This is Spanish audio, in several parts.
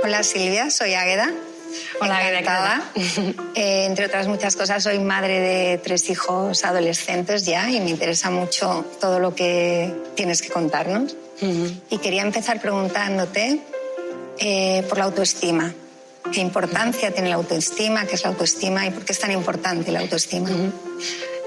Hola Silvia, soy Águeda. Hola Águeda. Entre otras muchas cosas, soy madre de 3 hijos adolescentes ya y me interesa mucho todo lo que tienes que contarnos. Y quería empezar preguntándote por la autoestima. ¿Qué importancia tiene la autoestima? ¿Qué es la autoestima? ¿Y por qué es tan importante la autoestima?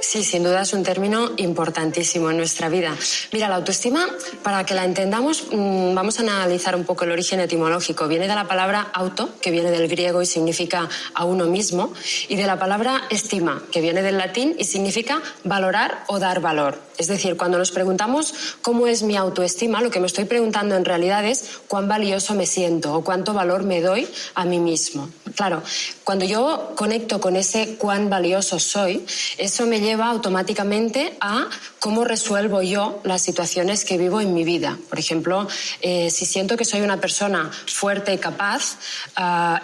Sí, sin duda es un término importantísimo en nuestra vida. Mira, la autoestima, para que la entendamos, vamos a analizar un poco el origen etimológico. Viene de la palabra auto, que viene del griego y significa a uno mismo, y de la palabra estima, que viene del latín y significa valorar o dar valor. Es decir, cuando nos preguntamos cómo es mi autoestima, lo que me estoy preguntando en realidad es cuán valioso me siento o cuánto valor me doy a mí mismo. Claro, cuando yo conecto con ese cuán valioso soy, eso me lleva automáticamente a cómo resuelvo yo las situaciones que vivo en mi vida. Por ejemplo, si siento que soy una persona fuerte y capaz,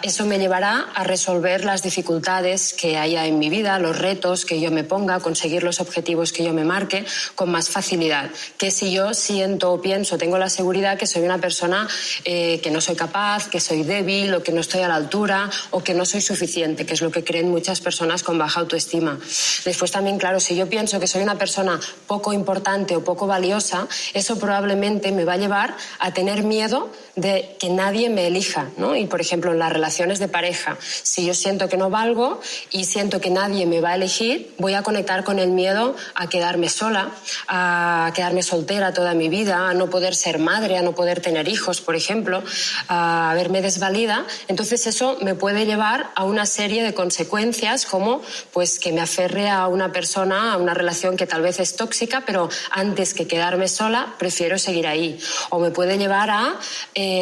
eso me llevará a resolver las dificultades que haya en mi vida, los retos que yo me ponga, a conseguir los objetivos que yo me marque con más facilidad. Que si yo siento o pienso, tengo la seguridad que soy una persona que no soy capaz, que soy débil o que no estoy a la altura o que no soy suficiente, que es lo que creen muchas personas con baja autoestima. Después también, claro, si yo pienso que soy una persona poco importante o poco valiosa, eso probablemente me va a llevar a tener miedo de que nadie me elija, ¿no? Y, por ejemplo, en las relaciones de pareja, si yo siento que no valgo y siento que nadie me va a elegir, voy a conectar con el miedo a quedarme sola, a quedarme soltera toda mi vida, a no poder ser madre, a no poder tener hijos, por ejemplo, a verme desvalida. Entonces eso me puede llevar a una serie de consecuencias como pues que me aferre a una persona, a una relación que tal vez es tóxica, pero antes que quedarme sola prefiero seguir ahí. O me puede llevar a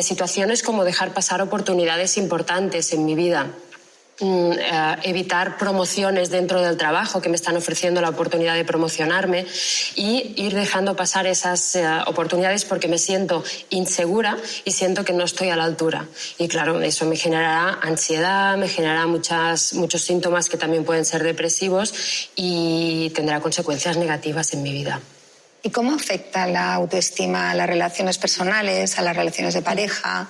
situaciones como dejar pasar oportunidades importantes en mi vida. Evitar promociones dentro del trabajo que me están ofreciendo la oportunidad de promocionarme y ir dejando pasar esas oportunidades porque me siento insegura y siento que no estoy a la altura. Y claro, eso me generará ansiedad, me generará muchos síntomas que también pueden ser depresivos y tendrá consecuencias negativas en mi vida. ¿Y cómo afecta la autoestima a las relaciones personales, a las relaciones de pareja,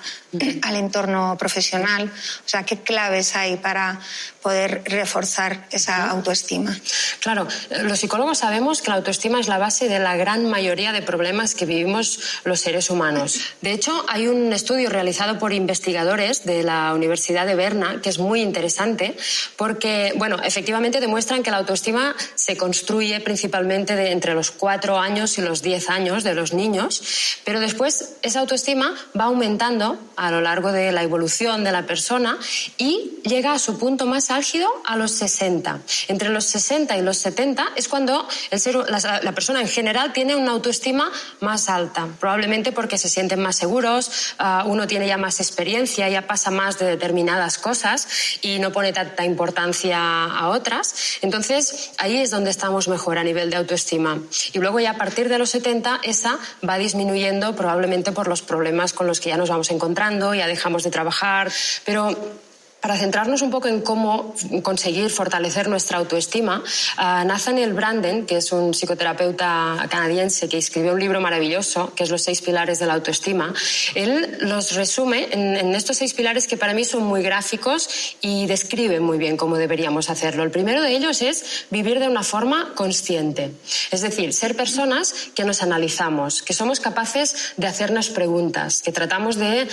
al entorno profesional? O sea, ¿qué claves hay para poder reforzar esa autoestima? Claro, los psicólogos sabemos que la autoestima es la base de la gran mayoría de problemas que vivimos los seres humanos. De hecho, hay un estudio realizado por investigadores de la Universidad de Berna que es muy interesante porque, bueno, efectivamente demuestran que la autoestima se construye principalmente entre los 4 años y los 10 años de los niños, pero después esa autoestima va aumentando a lo largo de la evolución de la persona y llega a su punto más álgido a los 60. Entre los 60 y los 70 es cuando la persona en general tiene una autoestima más alta, probablemente porque se sienten más seguros, uno tiene ya más experiencia, ya pasa más de determinadas cosas y no pone tanta importancia a otras. Entonces, ahí es donde estamos mejor a nivel de autoestima. Y luego ya a partir de los 70 esa va disminuyendo probablemente por los problemas con los que ya nos vamos encontrando, ya dejamos de trabajar, pero para centrarnos un poco en cómo conseguir fortalecer nuestra autoestima, Nathaniel Branden, que es un psicoterapeuta canadiense que escribió un libro maravilloso, que es Los 6 pilares de la autoestima, él los resume en estos 6 pilares que para mí son muy gráficos y describen muy bien cómo deberíamos hacerlo. El primero de ellos es vivir de una forma consciente, es decir, ser personas que nos analizamos, que somos capaces de hacernos preguntas, que tratamos de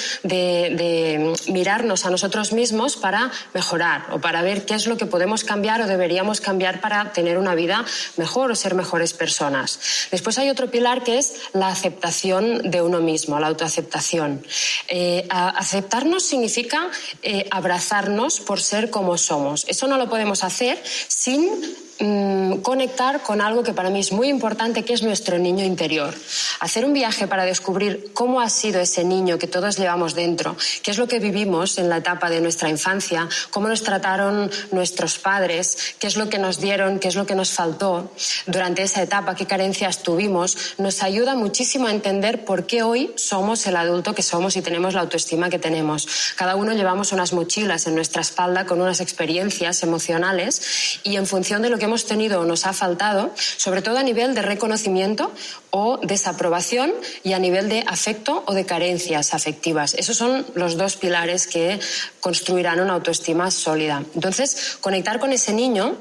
mirarnos a nosotros mismos para mejorar o para ver qué es lo que podemos cambiar o deberíamos cambiar para tener una vida mejor o ser mejores personas. Después hay otro pilar que es la aceptación de uno mismo, la autoaceptación. Aceptarnos significa abrazarnos por ser como somos. Eso no lo podemos hacer sin conectar con algo que para mí es muy importante, que es nuestro niño interior. Hacer un viaje para descubrir cómo ha sido ese niño que todos llevamos dentro, qué es lo que vivimos en la etapa de nuestra infancia, cómo nos trataron nuestros padres, qué es lo que nos dieron, qué es lo que nos faltó durante esa etapa, qué carencias tuvimos, nos ayuda muchísimo a entender por qué hoy somos el adulto que somos y tenemos la autoestima que tenemos. Cada uno llevamos unas mochilas en nuestra espalda con unas experiencias emocionales y en función de lo que hemos hemos tenido o nos ha faltado, sobre todo a nivel de reconocimiento o desaprobación y a nivel de afecto o de carencias afectivas. Esos son los dos pilares que construirán una autoestima sólida. Entonces, conectar con ese niño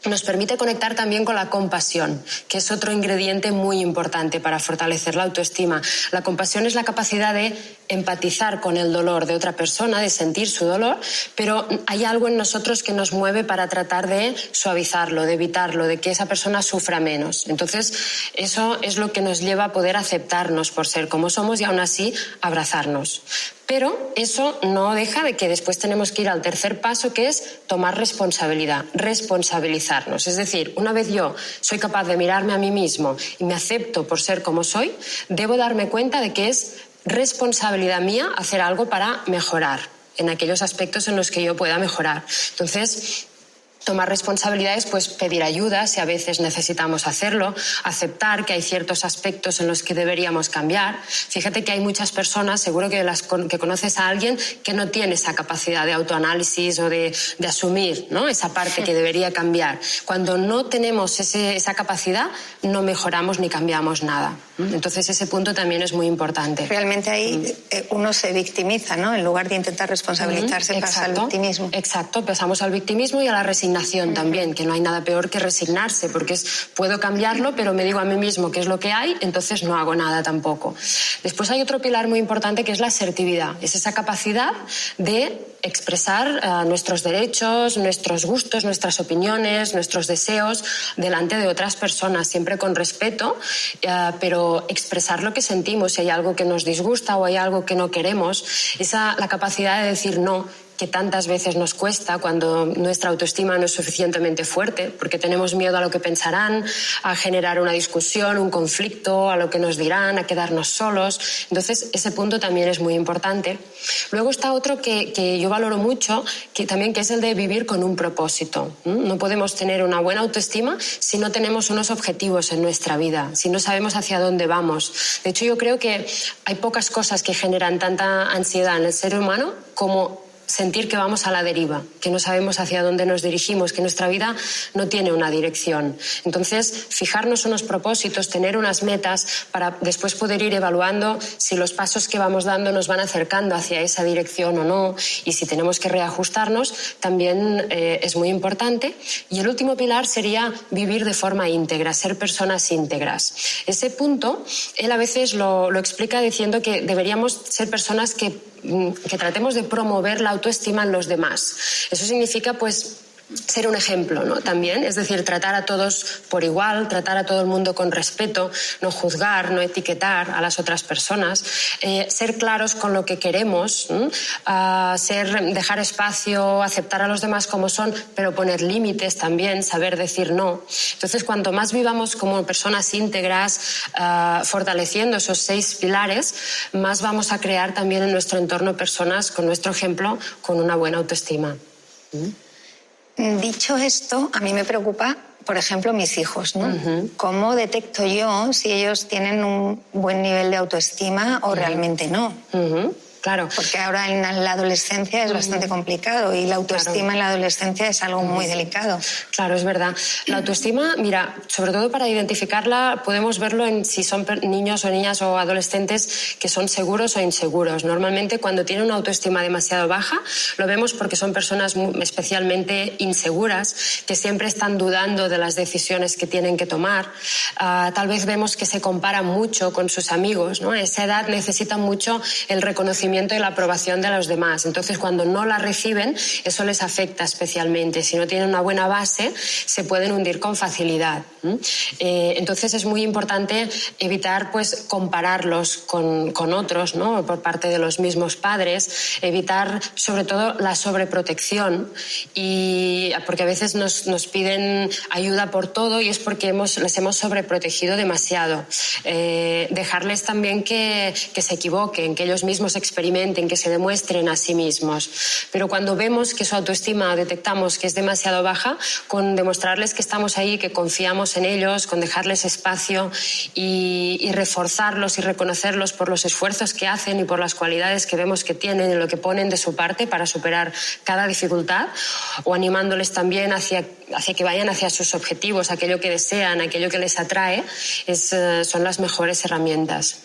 nos permite conectar también con la compasión, que es otro ingrediente muy importante para fortalecer la autoestima. La compasión es la capacidad de empatizar con el dolor de otra persona, de sentir su dolor, pero hay algo en nosotros que nos mueve para tratar de suavizarlo, de evitarlo, de que esa persona sufra menos. Entonces, eso es lo que nos lleva a poder aceptarnos por ser como somos y aún así abrazarnos. Pero eso no deja de que después tenemos que ir al tercer paso, que es tomar responsabilidad, responsabilizarnos. Es decir, una vez yo soy capaz de mirarme a mí mismo y me acepto por ser como soy, debo darme cuenta de que es responsabilidad mía hacer algo para mejorar en aquellos aspectos en los que yo pueda mejorar. Entonces, tomar responsabilidades, pues pedir ayuda si a veces necesitamos hacerlo, aceptar que hay ciertos aspectos en los que deberíamos cambiar. Fíjate que hay muchas personas, seguro que conoces a alguien que no tiene esa capacidad de autoanálisis o de asumir, ¿no?, esa parte que debería cambiar. Cuando no tenemos esa capacidad, no mejoramos ni cambiamos nada. Entonces ese punto también es muy importante. Realmente ahí uno se victimiza, ¿no?, en lugar de intentar responsabilizarse, pasa al victimismo. Exacto, pasamos al victimismo y a la resignación también, que no hay nada peor que resignarse, porque puedo cambiarlo, pero me digo a mí mismo qué es lo que hay, entonces no hago nada tampoco. Después hay otro pilar muy importante que es la asertividad. Es esa capacidad de expresar nuestros derechos, nuestros gustos, nuestras opiniones, nuestros deseos delante de otras personas, siempre con respeto, pero expresar lo que sentimos, si hay algo que nos disgusta o hay algo que no queremos, la capacidad de decir no, que tantas veces nos cuesta cuando nuestra autoestima no es suficientemente fuerte, porque tenemos miedo a lo que pensarán, a generar una discusión, un conflicto, a lo que nos dirán, a quedarnos solos. Entonces, ese punto también es muy importante. Luego está otro que yo valoro mucho, que es el de vivir con un propósito. No podemos tener una buena autoestima si no tenemos unos objetivos en nuestra vida, si no sabemos hacia dónde vamos. De hecho, yo creo que hay pocas cosas que generan tanta ansiedad en el ser humano como sentir que vamos a la deriva, que no sabemos hacia dónde nos dirigimos, que nuestra vida no tiene una dirección. Entonces, fijarnos unos propósitos, tener unas metas para después poder ir evaluando si los pasos que vamos dando nos van acercando hacia esa dirección o no, y si tenemos que reajustarnos, también es muy importante. Y el último pilar sería vivir de forma íntegra, ser personas íntegras. Ese punto, él a veces lo explica diciendo que deberíamos ser personas que tratemos de promover la autoestima en los demás. Eso significa, pues, ser un ejemplo, ¿no?, también, es decir, tratar a todos por igual, tratar a todo el mundo con respeto, no juzgar, no etiquetar a las otras personas, ser claros con lo que queremos, dejar espacio, aceptar a los demás como son, pero poner límites también, saber decir no. Entonces, cuanto más vivamos como personas íntegras, fortaleciendo esos 6 pilares, más vamos a crear también en nuestro entorno personas, con nuestro ejemplo, con una buena autoestima. Dicho esto, a mí me preocupa, por ejemplo, mis hijos, ¿no? ¿Cómo detecto yo si ellos tienen un buen nivel de autoestima o realmente no? Claro. Porque ahora en la adolescencia es bastante complicado y la autoestima en la adolescencia es algo muy delicado. Claro, es verdad. La autoestima, mira, sobre todo para identificarla, podemos verlo en si son niños o niñas o adolescentes que son seguros o inseguros. Normalmente, cuando tienen una autoestima demasiado baja, lo vemos porque son personas especialmente inseguras, que siempre están dudando de las decisiones que tienen que tomar. Tal vez vemos que se comparan mucho con sus amigos, ¿no? A esa edad necesitan mucho el reconocimiento y la aprobación de los demás. Entonces, cuando no la reciben, eso les afecta especialmente. Si no tienen una buena base, se pueden hundir con facilidad. Entonces, es muy importante evitar, pues, compararlos con otros, ¿no?, por parte de los mismos padres, evitar, sobre todo, la sobreprotección, porque a veces nos piden ayuda por todo y es porque les hemos sobreprotegido demasiado. Dejarles también que se equivoquen, que ellos mismos experimenten experimenten, que se demuestren a sí mismos. Pero cuando vemos que su autoestima detectamos que es demasiado baja, con demostrarles que estamos ahí, que confiamos en ellos, con dejarles espacio y reforzarlos y reconocerlos por los esfuerzos que hacen y por las cualidades que vemos que tienen y lo que ponen de su parte para superar cada dificultad, o animándoles también hacia que vayan hacia sus objetivos, aquello que desean, aquello que les atrae, son las mejores herramientas.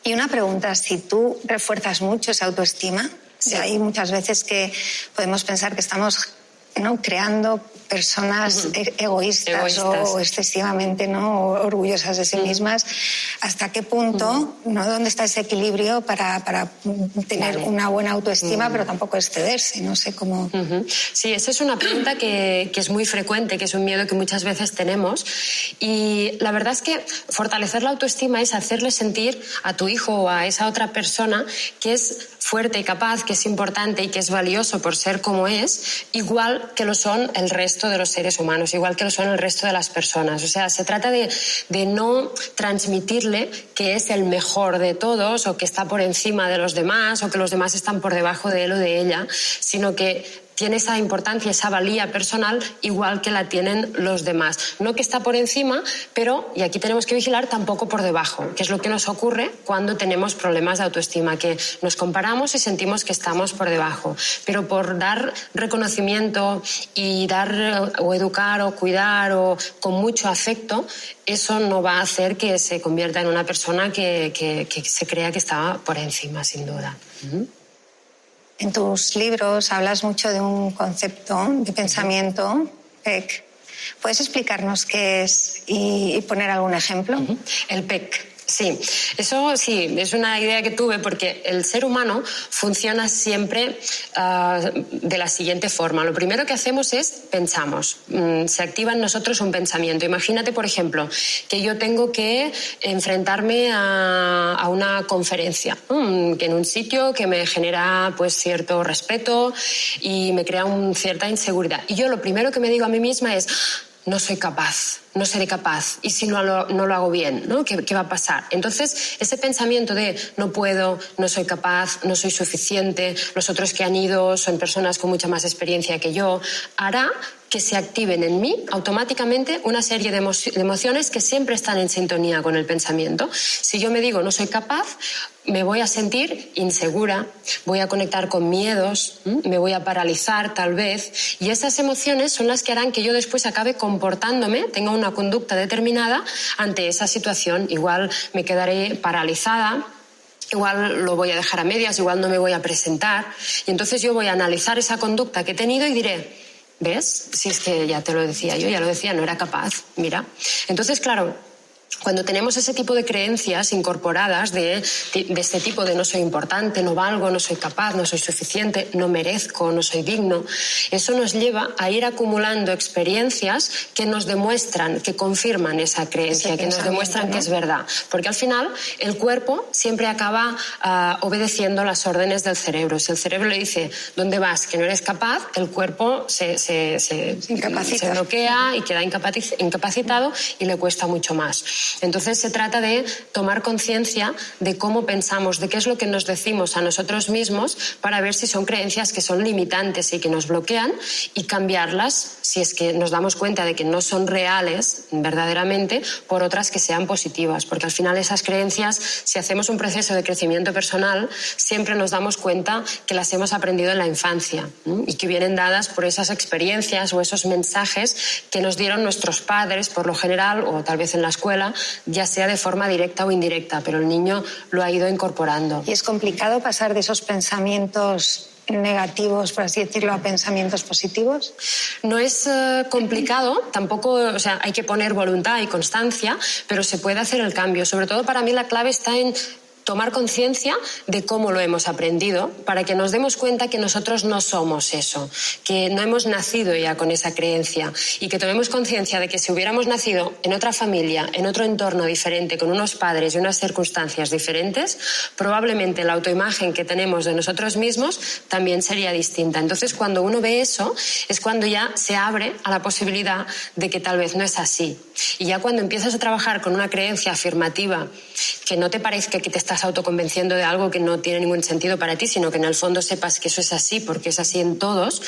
Y una pregunta, si tú refuerzas mucho esa autoestima, sí. Hay muchas veces que podemos pensar que estamos, ¿no?, creando personas egoístas o excesivamente, ¿no?, orgullosas de sí mismas. ¿Hasta qué punto, ¿no?, dónde está ese equilibrio para tener una buena autoestima, pero tampoco excederse? No sé cómo... Sí, esa es una pregunta que es muy frecuente, que es un miedo que muchas veces tenemos. Y la verdad es que fortalecer la autoestima es hacerle sentir a tu hijo o a esa otra persona que es fuerte y capaz, que es importante y que es valioso por ser como es, igual que lo son el resto de los seres humanos, igual que lo son el resto de las personas. O sea, se trata de no transmitirle que es el mejor de todos o que está por encima de los demás o que los demás están por debajo de él o de ella, sino que tiene esa importancia, esa valía personal, igual que la tienen los demás. No que está por encima, pero, y aquí tenemos que vigilar, tampoco por debajo, que es lo que nos ocurre cuando tenemos problemas de autoestima, que nos comparamos y sentimos que estamos por debajo. Pero por dar reconocimiento y dar o educar o cuidar o con mucho afecto, eso no va a hacer que se convierta en una persona que se crea que está por encima, sin duda. En tus libros hablas mucho de un concepto de pensamiento, PEC. ¿Puedes explicarnos qué es y poner algún ejemplo? El PEC. Sí, eso sí, es una idea que tuve porque el ser humano funciona siempre de la siguiente forma. Lo primero que hacemos es pensamos. Se activa en nosotros un pensamiento. Imagínate, por ejemplo, que yo tengo que enfrentarme a una conferencia, que en un sitio que me genera pues cierto respeto y me crea cierta inseguridad. Y yo lo primero que me digo a mí misma es: no soy capaz, no seré capaz, y si no lo hago bien, ¿no? ¿Qué va a pasar? Entonces, ese pensamiento de no puedo, no soy capaz, no soy suficiente, los otros que han ido son personas con mucha más experiencia que yo, hará que se activen en mí automáticamente una serie de emociones que siempre están en sintonía con el pensamiento. Si yo me digo no soy capaz, me voy a sentir insegura, voy a conectar con miedos, me voy a paralizar tal vez, y esas emociones son las que harán que yo después acabe comportándome, tenga una conducta determinada ante esa situación. Igual me quedaré paralizada, igual lo voy a dejar a medias, igual no me voy a presentar, y entonces yo voy a analizar esa conducta que he tenido y diré: ¿ves? Si es que ya te lo decía yo, ya lo decía, no era capaz, mira. Entonces, claro, cuando tenemos ese tipo de creencias incorporadas de este tipo de no soy importante, no valgo, no soy capaz, no soy suficiente, no merezco, no soy digno, eso nos lleva a ir acumulando experiencias que nos demuestran, que confirman esa creencia, que nos demuestran, ¿no?, que es verdad. Porque al final el cuerpo siempre acaba obedeciendo las órdenes del cerebro. Si el cerebro le dice ¿dónde vas?, que no eres capaz, el cuerpo se bloquea y queda incapacitado y le cuesta mucho más. Entonces se trata de tomar conciencia de cómo pensamos, de qué es lo que nos decimos a nosotros mismos, para ver si son creencias que son limitantes y que nos bloquean, y cambiarlas, si es que nos damos cuenta de que no son reales verdaderamente, por otras que sean positivas. Porque al final esas creencias, si hacemos un proceso de crecimiento personal, siempre nos damos cuenta que las hemos aprendido en la infancia, ¿sí?, y que vienen dadas por esas experiencias o esos mensajes que nos dieron nuestros padres, por lo general, o tal vez en la escuela, ya sea de forma directa o indirecta, pero el niño lo ha ido incorporando. ¿Y es complicado pasar de esos pensamientos negativos, por así decirlo, a pensamientos positivos? No es complicado, tampoco, o sea, hay que poner voluntad y constancia, pero se puede hacer el cambio. Sobre todo para mí la clave está en tomar conciencia de cómo lo hemos aprendido, para que nos demos cuenta que nosotros no somos eso, que no hemos nacido ya con esa creencia, y que tomemos conciencia de que si hubiéramos nacido en otra familia, en otro entorno diferente, con unos padres y unas circunstancias diferentes, probablemente la autoimagen que tenemos de nosotros mismos también sería distinta. Entonces, cuando uno ve eso, es cuando ya se abre a la posibilidad de que tal vez no es así. Y ya cuando empiezas a trabajar con una creencia afirmativa, que no te parezca que te estás estás autoconvenciendo de algo que no tiene ningún sentido para ti, sino que en el fondo sepas que eso es así porque es así en todos,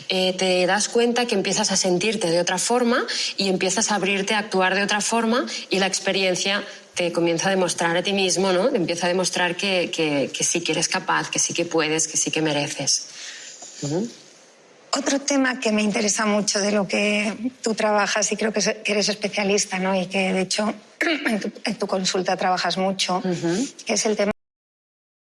te das cuenta que empiezas a sentirte de otra forma y empiezas a abrirte a actuar de otra forma, y la experiencia te comienza a demostrar a ti mismo, ¿no? Te empieza a demostrar que sí que eres capaz, que sí que puedes, que sí que mereces. Otro tema que me interesa mucho de lo que tú trabajas, y creo que eres especialista, ¿no? Y que de hecho en tu consulta trabajas mucho, que es el tema